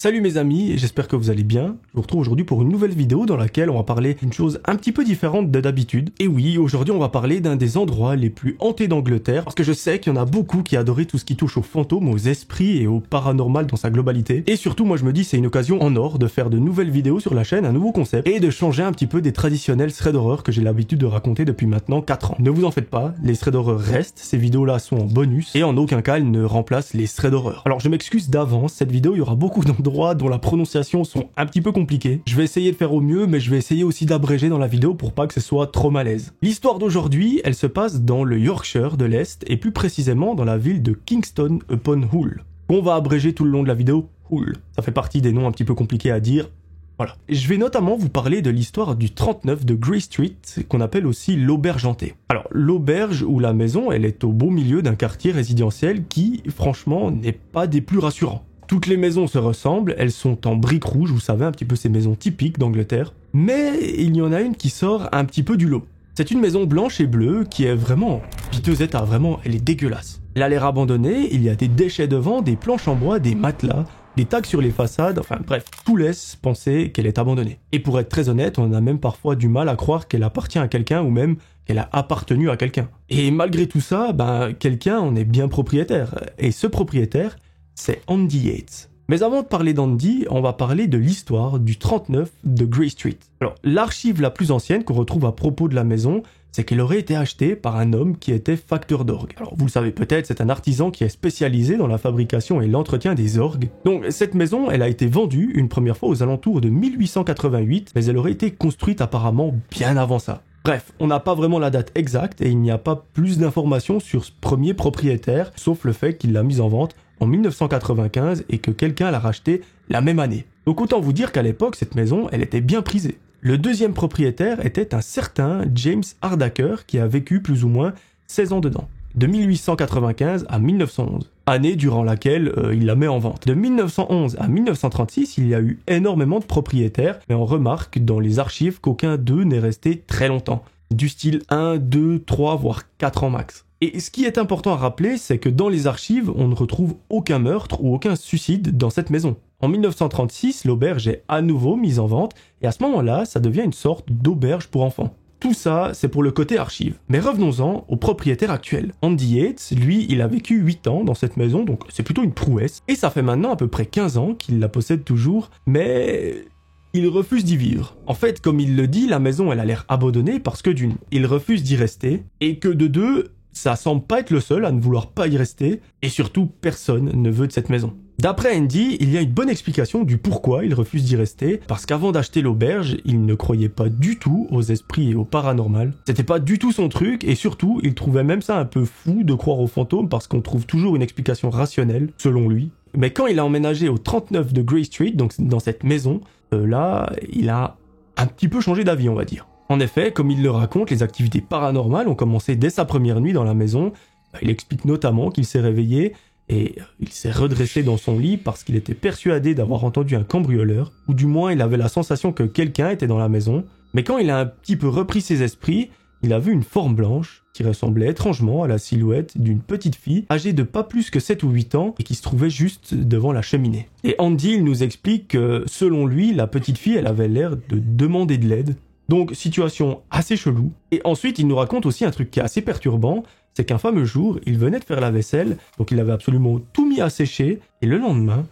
Salut mes amis, j'espère que vous allez bien. Je vous retrouve aujourd'hui pour une nouvelle vidéo dans laquelle on va parler d'une chose un petit peu différente de d'habitude. Et oui, aujourd'hui on va parler d'un des endroits les plus hantés d'Angleterre, parce que je sais qu'il y en a beaucoup qui adoraient tout ce qui touche aux fantômes, aux esprits et au paranormal dans sa globalité. Et surtout, moi je me dis c'est une occasion en or de faire de nouvelles vidéos sur la chaîne, un nouveau concept, et de changer un petit peu des traditionnels threads d'horreur que j'ai l'habitude de raconter depuis maintenant 4 ans. Ne vous en faites pas, les threads d'horreur restent, ces vidéos là sont en bonus, et en aucun cas elles ne remplacent les threads d'horreur. Alors je m'excuse d'avance, cette vidéo il y aura beaucoup d'endroits dont la prononciation sont un petit peu compliquées. Je vais essayer de faire au mieux, mais je vais essayer aussi d'abréger dans la vidéo pour pas que ce soit trop malaise. L'histoire d'aujourd'hui, elle se passe dans le Yorkshire de l'Est, et plus précisément dans la ville de Kingston upon Hull. On va abréger tout le long de la vidéo, Hull. Ça fait partie des noms un petit peu compliqués à dire. Voilà. Je vais notamment vous parler de l'histoire du 39 de Grey Street, qu'on appelle aussi l'auberge hantée. Alors, l'auberge ou la maison, elle est au beau milieu d'un quartier résidentiel qui, franchement, n'est pas des plus rassurants. Toutes les maisons se ressemblent, elles sont en briques rouges, vous savez, un petit peu ces maisons typiques d'Angleterre. Mais il y en a une qui sort un petit peu du lot. C'est une maison blanche et bleue qui est vraiment en piteux état, vraiment, elle est dégueulasse. Elle a l'air abandonnée, il y a des déchets devant, des planches en bois, des matelas, des tags sur les façades, enfin bref, tout laisse penser qu'elle est abandonnée. Et pour être très honnête, on a même parfois du mal à croire qu'elle appartient à quelqu'un ou même qu'elle a appartenu à quelqu'un. Et malgré tout ça, quelqu'un en est bien propriétaire. Et ce propriétaire, c'est Andy Yates. Mais avant de parler d'Andy, on va parler de l'histoire du 39 de Grey Street. Alors, l'archive la plus ancienne qu'on retrouve à propos de la maison, c'est qu'elle aurait été achetée par un homme qui était facteur d'orgue. Alors, vous le savez peut-être, c'est un artisan qui est spécialisé dans la fabrication et l'entretien des orgues. Donc, cette maison, elle a été vendue une première fois aux alentours de 1888, mais elle aurait été construite apparemment bien avant ça. Bref, on n'a pas vraiment la date exacte et il n'y a pas plus d'informations sur ce premier propriétaire, sauf le fait qu'il l'a mise en vente en 1995 et que quelqu'un l'a rachetée la même année. Donc autant vous dire qu'à l'époque, cette maison, elle était bien prisée. Le deuxième propriétaire était un certain James Hardaker qui a vécu plus ou moins 16 ans dedans, de 1895 à 1911, année durant laquelle il la met en vente. De 1911 à 1936, il y a eu énormément de propriétaires, mais on remarque dans les archives qu'aucun d'eux n'est resté très longtemps, du style 1, 2, 3, voire 4 ans max. Et ce qui est important à rappeler, c'est que dans les archives, on ne retrouve aucun meurtre ou aucun suicide dans cette maison. En 1936, l'auberge est à nouveau mise en vente, et à ce moment-là, ça devient une sorte d'auberge pour enfants. Tout ça, c'est pour le côté archive. Mais revenons-en au propriétaire actuel. Andy Yates, lui, il a vécu 8 ans dans cette maison, donc c'est plutôt une prouesse. Et ça fait maintenant à peu près 15 ans qu'il la possède toujours, mais il refuse d'y vivre. En fait, comme il le dit, la maison, elle a l'air abandonnée parce que d'une, il refuse d'y rester, et que de deux, ça semble pas être le seul à ne vouloir pas y rester, et surtout, personne ne veut de cette maison. D'après Andy, il y a une bonne explication du pourquoi il refuse d'y rester, parce qu'avant d'acheter l'auberge, il ne croyait pas du tout aux esprits et au paranormal. C'était pas du tout son truc, et surtout, il trouvait même ça un peu fou de croire aux fantômes, parce qu'on trouve toujours une explication rationnelle, selon lui. Mais quand il a emménagé au 39 de Grey Street, donc dans cette maison, là, il a un petit peu changé d'avis, on va dire. En effet, comme il le raconte, les activités paranormales ont commencé dès sa première nuit dans la maison. Il explique notamment qu'il s'est réveillé et il s'est redressé dans son lit parce qu'il était persuadé d'avoir entendu un cambrioleur, ou du moins il avait la sensation que quelqu'un était dans la maison. Mais quand il a un petit peu repris ses esprits, il a vu une forme blanche qui ressemblait étrangement à la silhouette d'une petite fille âgée de pas plus que 7 ou 8 ans et qui se trouvait juste devant la cheminée. Et Andy, il nous explique que, selon lui, la petite fille, elle avait l'air de demander de l'aide. Donc, situation assez chelou. Et ensuite, il nous raconte aussi un truc qui est assez perturbant, c'est qu'un fameux jour, il venait de faire la vaisselle, donc il avait absolument tout mis à sécher, et le lendemain,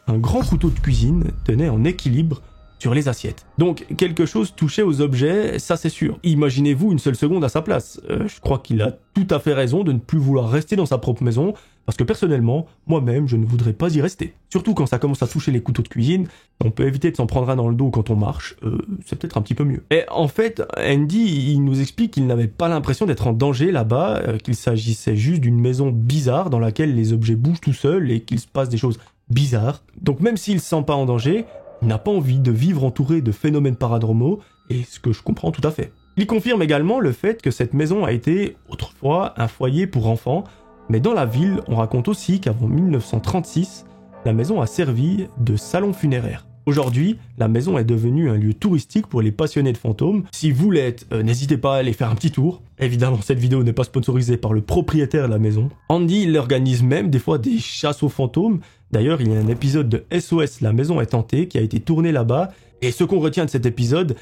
un grand couteau de cuisine tenait en équilibre sur les assiettes. Donc, quelque chose touchait aux objets, ça c'est sûr. Imaginez-vous une seule seconde à sa place. Je crois qu'il a tout à fait raison de ne plus vouloir rester dans sa propre maison, parce que personnellement, moi-même, je ne voudrais pas y rester. Surtout quand ça commence à toucher les couteaux de cuisine, on peut éviter de s'en prendre un dans le dos quand on marche, c'est peut-être un petit peu mieux. Et en fait, Andy, il nous explique qu'il n'avait pas l'impression d'être en danger là-bas, qu'il s'agissait juste d'une maison bizarre dans laquelle les objets bougent tout seuls et qu'il se passe des choses bizarres. Donc même s'il se sent pas en danger, il n'a pas envie de vivre entouré de phénomènes paranormaux, et ce que je comprends tout à fait. Il confirme également le fait que cette maison a été, autrefois, un foyer pour enfants, mais dans la ville, on raconte aussi qu'avant 1936, la maison a servi de salon funéraire. Aujourd'hui, la maison est devenue un lieu touristique pour les passionnés de fantômes. Si vous l'êtes, n'hésitez pas à aller faire un petit tour. Évidemment, cette vidéo n'est pas sponsorisée par le propriétaire de la maison. Andy, il organise même des fois des chasses aux fantômes. D'ailleurs, il y a un épisode de SOS La Maison est hantée qui a été tourné là-bas, et ce qu'on retient de cet épisode,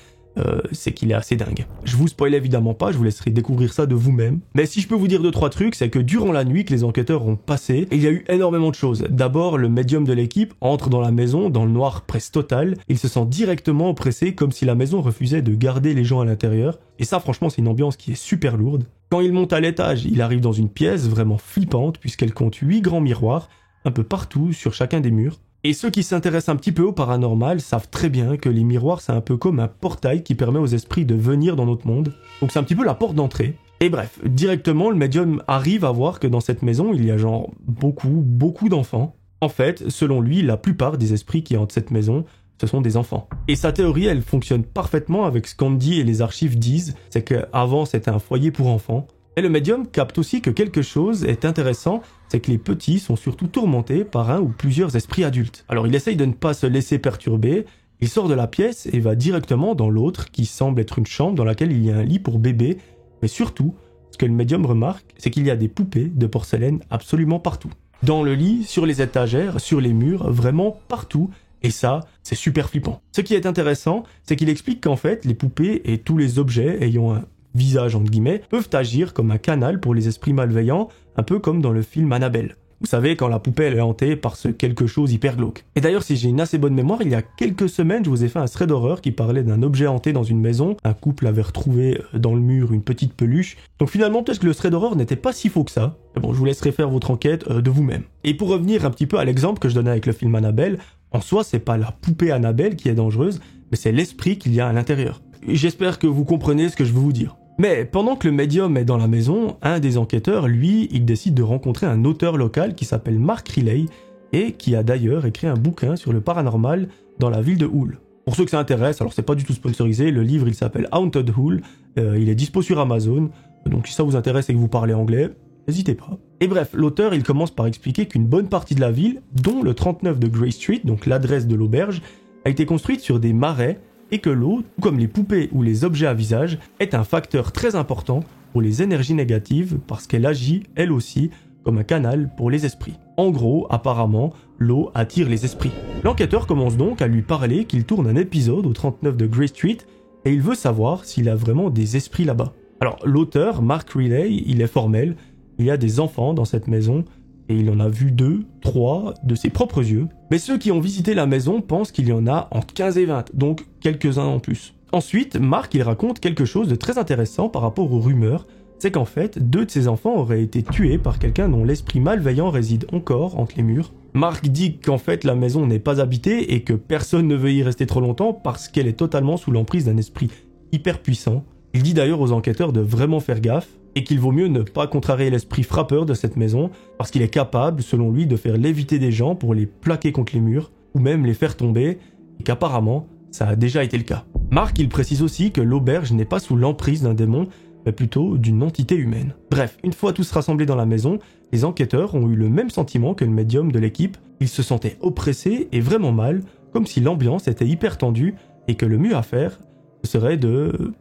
c'est qu'il est assez dingue. Je vous spoil évidemment pas, je vous laisserai découvrir ça de vous-même. Mais si je peux vous dire 2-3 trucs, c'est que durant la nuit que les enquêteurs ont passé, il y a eu énormément de choses. D'abord, le médium de l'équipe entre dans la maison, dans le noir presque total. Il se sent directement oppressé, comme si la maison refusait de garder les gens à l'intérieur. Et ça, franchement, c'est une ambiance qui est super lourde. Quand il monte à l'étage, il arrive dans une pièce vraiment flippante, puisqu'elle compte 8 grands miroirs, un peu partout, sur chacun des murs. Et ceux qui s'intéressent un petit peu au paranormal savent très bien que les miroirs, c'est un peu comme un portail qui permet aux esprits de venir dans notre monde. Donc c'est un petit peu la porte d'entrée. Et bref, directement, le médium arrive à voir que dans cette maison, il y a genre beaucoup d'enfants. En fait, selon lui, la plupart des esprits qui hantent cette maison, ce sont des enfants. Et sa théorie, elle fonctionne parfaitement avec ce qu'Andy et les archives disent, c'est qu'avant c'était un foyer pour enfants. Et le médium capte aussi que quelque chose est intéressant, c'est que les petits sont surtout tourmentés par un ou plusieurs esprits adultes. Alors il essaye de ne pas se laisser perturber, il sort de la pièce et va directement dans l'autre qui semble être une chambre dans laquelle il y a un lit pour bébé, mais surtout, ce que le médium remarque, c'est qu'il y a des poupées de porcelaine absolument partout. Dans le lit, sur les étagères, sur les murs, vraiment partout. Et ça, c'est super flippant. Ce qui est intéressant, c'est qu'il explique qu'en fait, les poupées et tous les objets ayant un visage entre guillemets, peuvent agir comme un canal pour les esprits malveillants, un peu comme dans le film Annabelle. Vous savez, quand la poupée elle est hantée par ce quelque chose hyper glauque. Et d'ailleurs, si j'ai une assez bonne mémoire, il y a quelques semaines, je vous ai fait un thread d'horreur qui parlait d'un objet hanté dans une maison. Un couple avait retrouvé dans le mur une petite peluche. Donc finalement, peut-être que le thread d'horreur n'était pas si faux que ça. Mais bon, je vous laisserai faire votre enquête de vous-même. Et pour revenir un petit peu à l'exemple que je donnais avec le film Annabelle, en soi, c'est pas la poupée Annabelle qui est dangereuse, mais c'est l'esprit qu'il y a à l'intérieur. J'espère que vous comprenez ce que je veux vous dire. Mais pendant que le médium est dans la maison, un des enquêteurs, lui, il décide de rencontrer un auteur local qui s'appelle Mark Riley et qui a d'ailleurs écrit un bouquin sur le paranormal dans la ville de Hull. Pour ceux que ça intéresse, alors c'est pas du tout sponsorisé, le livre il s'appelle Haunted Hull, il est dispo sur Amazon, donc si ça vous intéresse et que vous parlez anglais, n'hésitez pas. Et bref, l'auteur il commence par expliquer qu'une bonne partie de la ville, dont le 39 de Grey Street, donc l'adresse de l'auberge, a été construite sur des marais et que l'eau, comme les poupées ou les objets à visage, est un facteur très important pour les énergies négatives parce qu'elle agit, elle aussi, comme un canal pour les esprits. En gros, apparemment, l'eau attire les esprits. L'enquêteur commence donc à lui parler qu'il tourne un épisode au 39 de Grey Street et il veut savoir s'il a vraiment des esprits là-bas. Alors, l'auteur, Mark Riley, il est formel, il y a des enfants dans cette maison et il en a vu 2, 3 de ses propres yeux. Mais ceux qui ont visité la maison pensent qu'il y en a entre 15 et 20, donc quelques-uns en plus. Ensuite, Mark il raconte quelque chose de très intéressant par rapport aux rumeurs, c'est qu'en fait, 2 de ses enfants auraient été tués par quelqu'un dont l'esprit malveillant réside encore entre les murs. Mark dit qu'en fait la maison n'est pas habitée et que personne ne veut y rester trop longtemps parce qu'elle est totalement sous l'emprise d'un esprit hyper puissant. Il dit d'ailleurs aux enquêteurs de vraiment faire gaffe, et qu'il vaut mieux ne pas contrarier l'esprit frappeur de cette maison, parce qu'il est capable, selon lui, de faire léviter des gens pour les plaquer contre les murs, ou même les faire tomber, et qu'apparemment, ça a déjà été le cas. Mark, il précise aussi que l'auberge n'est pas sous l'emprise d'un démon, mais plutôt d'une entité humaine. Bref, une fois tous rassemblés dans la maison, les enquêteurs ont eu le même sentiment que le médium de l'équipe, ils se sentaient oppressés et vraiment mal, comme si l'ambiance était hyper tendue, et que le mieux à faire serait de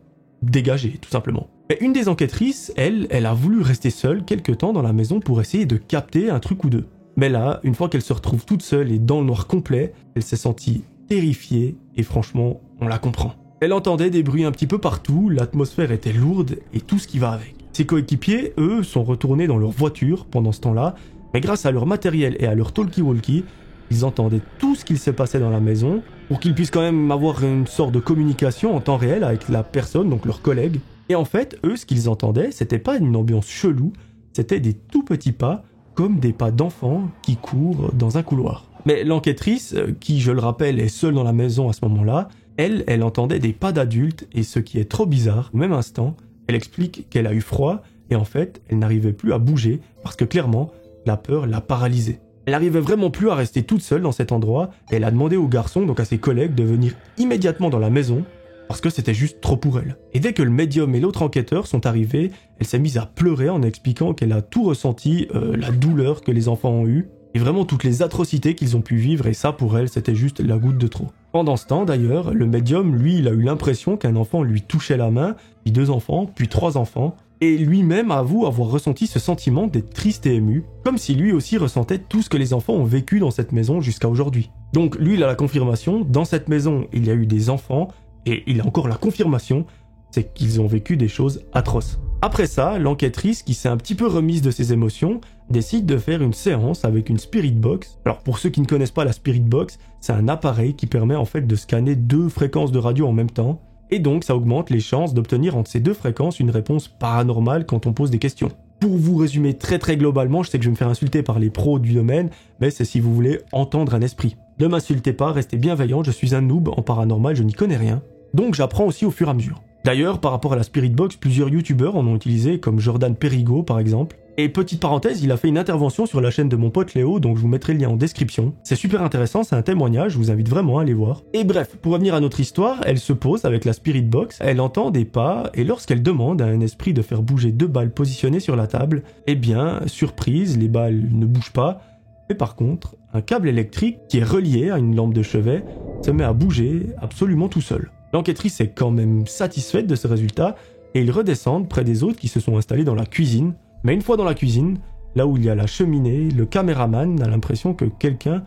dégager, tout simplement. Mais une des enquêtrices, elle a voulu rester seule quelque temps dans la maison pour essayer de capter un truc ou deux. Mais là, une fois qu'elle se retrouve toute seule et dans le noir complet, elle s'est sentie terrifiée et franchement, on la comprend. Elle entendait des bruits un petit peu partout, l'atmosphère était lourde et tout ce qui va avec. Ses coéquipiers, eux, sont retournés dans leur voiture pendant ce temps-là, mais grâce à leur matériel et à leur talkie-walkie, ils entendaient tout ce qu'il se passait dans la maison pour qu'ils puissent quand même avoir une sorte de communication en temps réel avec la personne, donc leurs collègues. Et en fait, eux, ce qu'ils entendaient, c'était pas une ambiance chelou, c'était des tout petits pas, comme des pas d'enfants qui courent dans un couloir. Mais l'enquêtrice, qui, je le rappelle, est seule dans la maison à ce moment-là, elle entendait des pas d'adultes, et ce qui est trop bizarre, au même instant, elle explique qu'elle a eu froid, et en fait, elle n'arrivait plus à bouger, parce que clairement, la peur l'a paralysée. Elle n'arrivait vraiment plus à rester toute seule dans cet endroit, et elle a demandé aux garçons, donc à ses collègues, de venir immédiatement dans la maison, parce que c'était juste trop pour elle. Et dès que le médium et l'autre enquêteur sont arrivés, elle s'est mise à pleurer en expliquant qu'elle a tout ressenti, la douleur que les enfants ont eue, et vraiment toutes les atrocités qu'ils ont pu vivre, et ça pour elle c'était juste la goutte de trop. Pendant ce temps d'ailleurs, le médium, lui, il a eu l'impression qu'un enfant lui touchait la main, puis 2 enfants, puis 3 enfants, Et lui-même avoue avoir ressenti ce sentiment d'être triste et ému, comme si lui aussi ressentait tout ce que les enfants ont vécu dans cette maison jusqu'à aujourd'hui. Donc lui, il a la confirmation, dans cette maison, il y a eu des enfants, et il a encore la confirmation, c'est qu'ils ont vécu des choses atroces. Après ça, l'enquêtrice, qui s'est un petit peu remise de ses émotions, décide de faire une séance avec une Spirit Box. Alors pour ceux qui ne connaissent pas la Spirit Box, c'est un appareil qui permet en fait de scanner 2 fréquences de radio en même temps, et donc ça augmente les chances d'obtenir entre ces 2 fréquences une réponse paranormale quand on pose des questions. Pour vous résumer très globalement, je sais que je vais me faire insulter par les pros du domaine, mais c'est si vous voulez entendre un esprit. Ne m'insultez pas, restez bienveillants, je suis un noob en paranormal, je n'y connais rien, donc j'apprends aussi au fur et à mesure. D'ailleurs, par rapport à la Spirit Box, plusieurs youtubeurs en ont utilisé, comme Jordan Perigo par exemple. Et petite parenthèse, il a fait une intervention sur la chaîne de mon pote Léo, donc je vous mettrai le lien en description. C'est super intéressant, c'est un témoignage, je vous invite vraiment à aller voir. Et bref, pour revenir à notre histoire, elle se pose avec la Spirit Box, elle entend des pas, et lorsqu'elle demande à un esprit de faire bouger 2 balles positionnées sur la table, eh bien, surprise, les balles ne bougent pas, mais par contre, un câble électrique qui est relié à une lampe de chevet se met à bouger absolument tout seul. L'enquêtrice est quand même satisfaite de ce résultat et ils redescendent près des autres qui se sont installés dans la cuisine. Mais une fois dans la cuisine, là où il y a la cheminée, le caméraman a l'impression que quelqu'un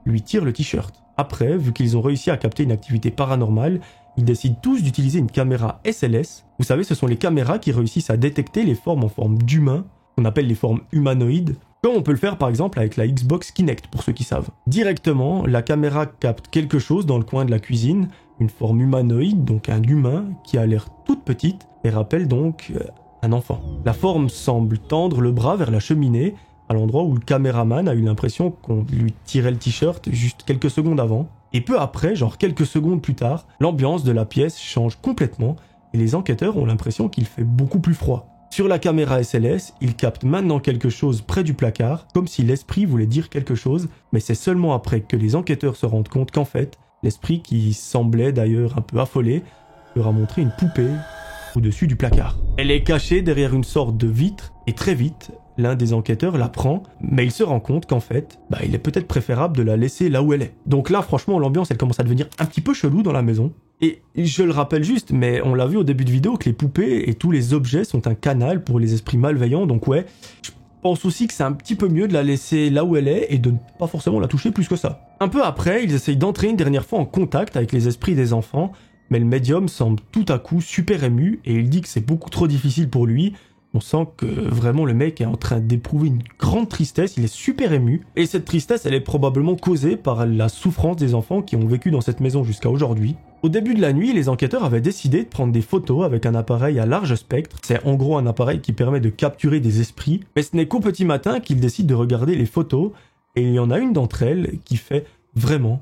lui tire le t-shirt. Après, vu qu'ils ont réussi à capter une activité paranormale, ils décident tous d'utiliser une caméra SLS. Vous savez, ce sont les caméras qui réussissent à détecter les formes en forme d'humains, qu'on appelle les formes humanoïdes, comme on peut le faire par exemple avec la Xbox Kinect pour ceux qui savent. Directement, la caméra capte quelque chose dans le coin de la cuisine, une forme humanoïde, donc un humain qui a l'air toute petite et rappelle donc un enfant. La forme semble tendre le bras vers la cheminée, à l'endroit où le caméraman a eu l'impression qu'on lui tirait le t-shirt juste quelques secondes avant. Et peu après, genre quelques secondes plus tard, l'ambiance de la pièce change complètement et les enquêteurs ont l'impression qu'il fait beaucoup plus froid. Sur la caméra SLS, ils captent maintenant quelque chose près du placard, comme si l'esprit voulait dire quelque chose, mais c'est seulement après que les enquêteurs se rendent compte qu'en fait, l'esprit, qui semblait d'ailleurs un peu affolé, leur a montré une poupée au-dessus du placard. Elle est cachée derrière une sorte de vitre, et très vite, l'un des enquêteurs la prend, mais il se rend compte qu'en fait, il est peut-être préférable de la laisser là où elle est. Donc là, franchement, l'ambiance, elle commence à devenir un petit peu chelou dans la maison. Et je le rappelle juste, mais on l'a vu au début de vidéo, que les poupées et tous les objets sont un canal pour les esprits malveillants, donc ouais, je pense aussi que c'est un petit peu mieux de la laisser là où elle est et de ne pas forcément la toucher plus que ça. Un peu après, ils essayent d'entrer une dernière fois en contact avec les esprits des enfants, mais le médium semble tout à coup super ému et il dit que c'est beaucoup trop difficile pour lui. On sent que vraiment le mec est en train d'éprouver une grande tristesse, il est super ému. Et cette tristesse, elle est probablement causée par la souffrance des enfants qui ont vécu dans cette maison jusqu'à aujourd'hui. Au début de la nuit, les enquêteurs avaient décidé de prendre des photos avec un appareil à large spectre. C'est en gros un appareil qui permet de capturer des esprits. Mais ce n'est qu'au petit matin qu'ils décident de regarder les photos. Et il y en a une d'entre elles qui fait vraiment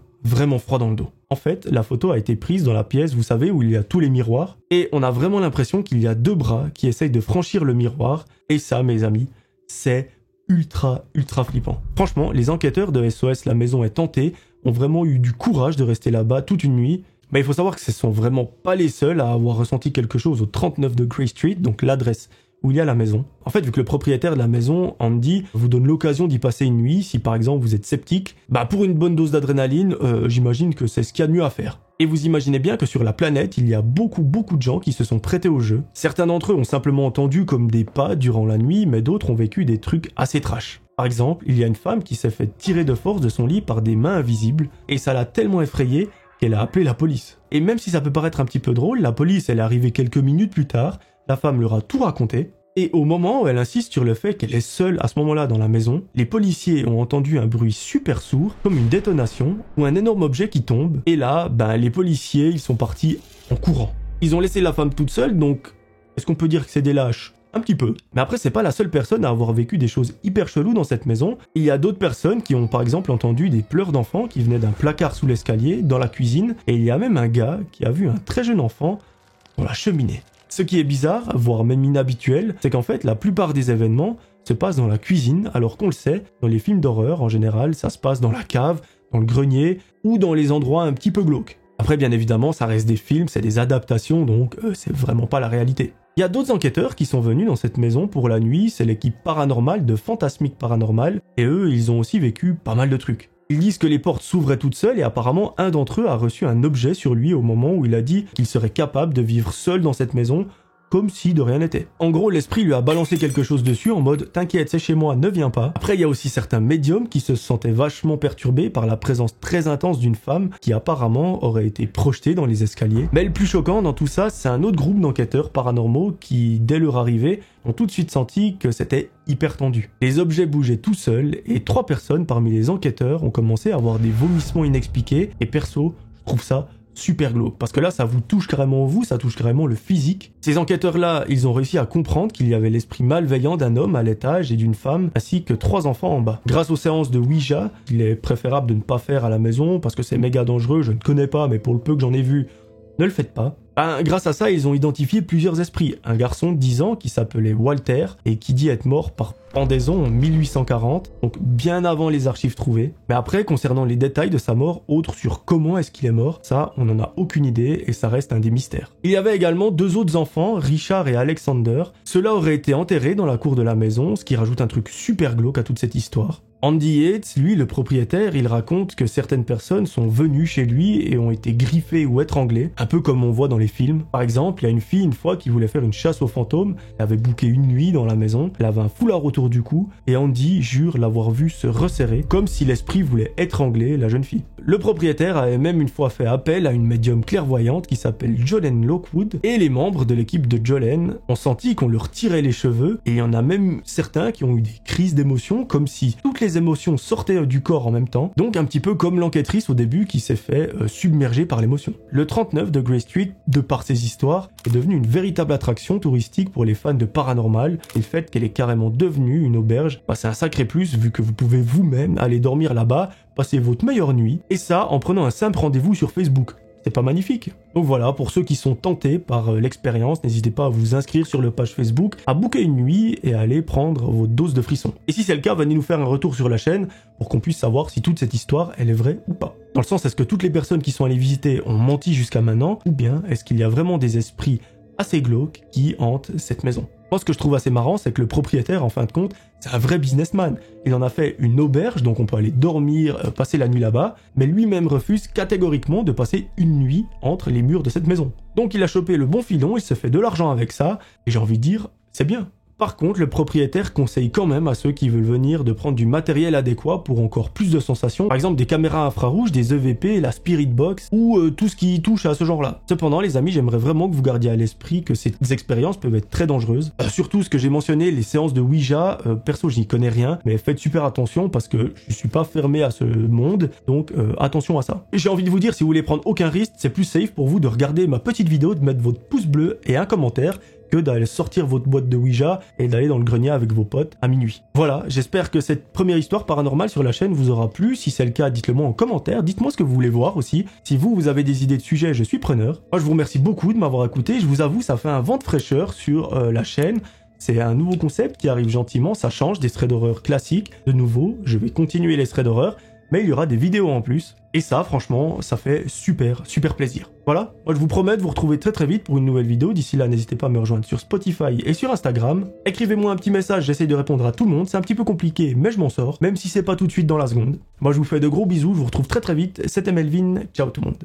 froid dans le dos. En fait, la photo a été prise dans la pièce, vous savez, où il y a tous les miroirs, et on a vraiment l'impression qu'il y a 2 bras qui essayent de franchir le miroir, et ça, mes amis, c'est ultra flippant. Franchement, les enquêteurs de SOS La Maison est tentée ont vraiment eu du courage de rester là-bas toute une nuit, mais il faut savoir que ce sont vraiment pas les seuls à avoir ressenti quelque chose au 39 de Grey Street, donc l'adresse où il y a la maison. En fait, vu que le propriétaire de la maison, Andy, vous donne l'occasion d'y passer une nuit, si par exemple vous êtes sceptique, pour une bonne dose d'adrénaline, j'imagine que c'est ce qu'il y a de mieux à faire. Et vous imaginez bien que sur la planète, il y a beaucoup de gens qui se sont prêtés au jeu. Certains d'entre eux ont simplement entendu comme des pas durant la nuit, mais d'autres ont vécu des trucs assez trash. Par exemple, il y a une femme qui s'est fait tirer de force de son lit par des mains invisibles, et ça l'a tellement effrayée qu'elle a appelé la police. Et même si ça peut paraître un petit peu drôle, la police, elle est arrivée quelques minutes plus tard. La femme leur a tout raconté, et au moment où elle insiste sur le fait qu'elle est seule à ce moment-là dans la maison, les policiers ont entendu un bruit super sourd, comme une détonation, ou un énorme objet qui tombe, et là, les policiers, ils sont partis en courant. Ils ont laissé la femme toute seule, donc, est-ce qu'on peut dire que c'est des lâches ? Un petit peu. Mais après, c'est pas la seule personne à avoir vécu des choses hyper cheloues dans cette maison. Il y a d'autres personnes qui ont par exemple entendu des pleurs d'enfants qui venaient d'un placard sous l'escalier, dans la cuisine, et il y a même un gars qui a vu un très jeune enfant dans la cheminée. Ce qui est bizarre, voire même inhabituel, c'est qu'en fait, la plupart des événements se passent dans la cuisine, alors qu'on le sait, dans les films d'horreur, en général, ça se passe dans la cave, dans le grenier, ou dans les endroits un petit peu glauques. Après, bien évidemment, ça reste des films, c'est des adaptations, donc c'est vraiment pas la réalité. Il y a d'autres enquêteurs qui sont venus dans cette maison pour la nuit, c'est l'équipe paranormale de Fantasmic Paranormal, et eux, ils ont aussi vécu pas mal de trucs. Ils disent que les portes s'ouvraient toutes seules et apparemment un d'entre eux a reçu un objet sur lui au moment où il a dit qu'il serait capable de vivre seul dans cette maison comme si de rien n'était. En gros, l'esprit lui a balancé quelque chose dessus en mode « T'inquiète, c'est chez moi, ne viens pas ». Après, il y a aussi certains médiums qui se sentaient vachement perturbés par la présence très intense d'une femme qui apparemment aurait été projetée dans les escaliers. Mais le plus choquant dans tout ça, c'est un autre groupe d'enquêteurs paranormaux qui, dès leur arrivée, ont tout de suite senti que c'était hyper tendu. Les objets bougeaient tout seuls et 3 personnes parmi les enquêteurs ont commencé à avoir des vomissements inexpliqués et perso, je trouve ça super glauque, parce que là ça vous touche carrément vous, ça touche carrément le physique. Ces enquêteurs-là, ils ont réussi à comprendre qu'il y avait l'esprit malveillant d'un homme à l'étage et d'une femme, ainsi que 3 enfants en bas. Grâce aux séances de Ouija, il est préférable de ne pas faire à la maison, parce que c'est méga dangereux, je ne connais pas, mais pour le peu que j'en ai vu, ne le faites pas. Grâce à ça, ils ont identifié plusieurs esprits. Un garçon de 10 ans qui s'appelait Walter et qui dit être mort par pendaison en 1840, donc bien avant les archives trouvées. Mais après, concernant les détails de sa mort, autres sur comment est-ce qu'il est mort, ça, on n'en a aucune idée et ça reste un des mystères. Il y avait également 2 autres enfants, Richard et Alexander. Ceux-là auraient été enterrés dans la cour de la maison, ce qui rajoute un truc super glauque à toute cette histoire. Andy Yates, lui, le propriétaire, il raconte que certaines personnes sont venues chez lui et ont été griffées ou étranglées, un peu comme on voit dans les films. Par exemple, il y a une fille une fois qui voulait faire une chasse aux fantômes, elle avait booké une nuit dans la maison, elle avait un foulard autour du cou, et Andy jure l'avoir vue se resserrer, comme si l'esprit voulait étrangler la jeune fille. Le propriétaire avait même une fois fait appel à une médium clairvoyante qui s'appelle Jolene Lockwood, et les membres de l'équipe de Jolene ont senti qu'on leur tirait les cheveux, et il y en a même certains qui ont eu des crises d'émotion, comme si toutes les émotions sortaient du corps en même temps, donc un petit peu comme l'enquêtrice au début qui s'est fait submerger par l'émotion. Le 39 de Grey Street, de par ses histoires, est devenu une véritable attraction touristique pour les fans de paranormal, et le fait qu'elle est carrément devenue une auberge, c'est un sacré plus vu que vous pouvez vous-même aller dormir là-bas, passer votre meilleure nuit, et ça en prenant un simple rendez-vous sur Facebook. C'est pas magnifique? Donc voilà, pour ceux qui sont tentés par l'expérience, n'hésitez pas à vous inscrire sur le page Facebook, à booker une nuit et à aller prendre votre dose de frissons. Et si c'est le cas, venez nous faire un retour sur la chaîne pour qu'on puisse savoir si toute cette histoire, elle est vraie ou pas. Dans le sens, est-ce que toutes les personnes qui sont allées visiter ont menti jusqu'à maintenant, ou bien est-ce qu'il y a vraiment des esprits assez glauques qui hantent cette maison? Moi, ce que je trouve assez marrant, c'est que le propriétaire, en fin de compte, c'est un vrai businessman. Il en a fait une auberge, donc on peut aller dormir, passer la nuit là-bas, mais lui-même refuse catégoriquement de passer une nuit entre les murs de cette maison. Donc il a chopé le bon filon, il se fait de l'argent avec ça, et j'ai envie de dire, c'est bien. Par contre, le propriétaire conseille quand même à ceux qui veulent venir de prendre du matériel adéquat pour encore plus de sensations, par exemple des caméras infrarouges, des EVP, la Spirit Box ou tout ce qui touche à ce genre-là. Cependant, les amis, j'aimerais vraiment que vous gardiez à l'esprit que ces expériences peuvent être très dangereuses. Surtout ce que j'ai mentionné, les séances de Ouija, perso je n'y connais rien, mais faites super attention parce que je suis pas fermé à ce monde, donc attention à ça. J'ai envie de vous dire, si vous voulez prendre aucun risque, c'est plus safe pour vous de regarder ma petite vidéo, de mettre votre pouce bleu et un commentaire, que d'aller sortir votre boîte de Ouija et d'aller dans le grenier avec vos potes à minuit. Voilà, j'espère que cette première histoire paranormale sur la chaîne vous aura plu. Si c'est le cas, dites-le moi en commentaire. Dites-moi ce que vous voulez voir aussi. Si vous avez des idées de sujets, je suis preneur. Moi, je vous remercie beaucoup de m'avoir écouté. Je vous avoue, ça fait un vent de fraîcheur sur la chaîne. C'est un nouveau concept qui arrive gentiment. Ça change des threads d'horreur classiques. De nouveau, je vais continuer les threads d'horreur, mais il y aura des vidéos en plus. Et ça, franchement, ça fait super plaisir. Voilà, moi je vous promets de vous retrouver très vite pour une nouvelle vidéo. D'ici là, n'hésitez pas à me rejoindre sur Spotify et sur Instagram. Écrivez-moi un petit message, j'essaie de répondre à tout le monde. C'est un petit peu compliqué, mais je m'en sors, même si c'est pas tout de suite dans la seconde. Moi je vous fais de gros bisous, je vous retrouve très vite. C'était Melvin, ciao tout le monde.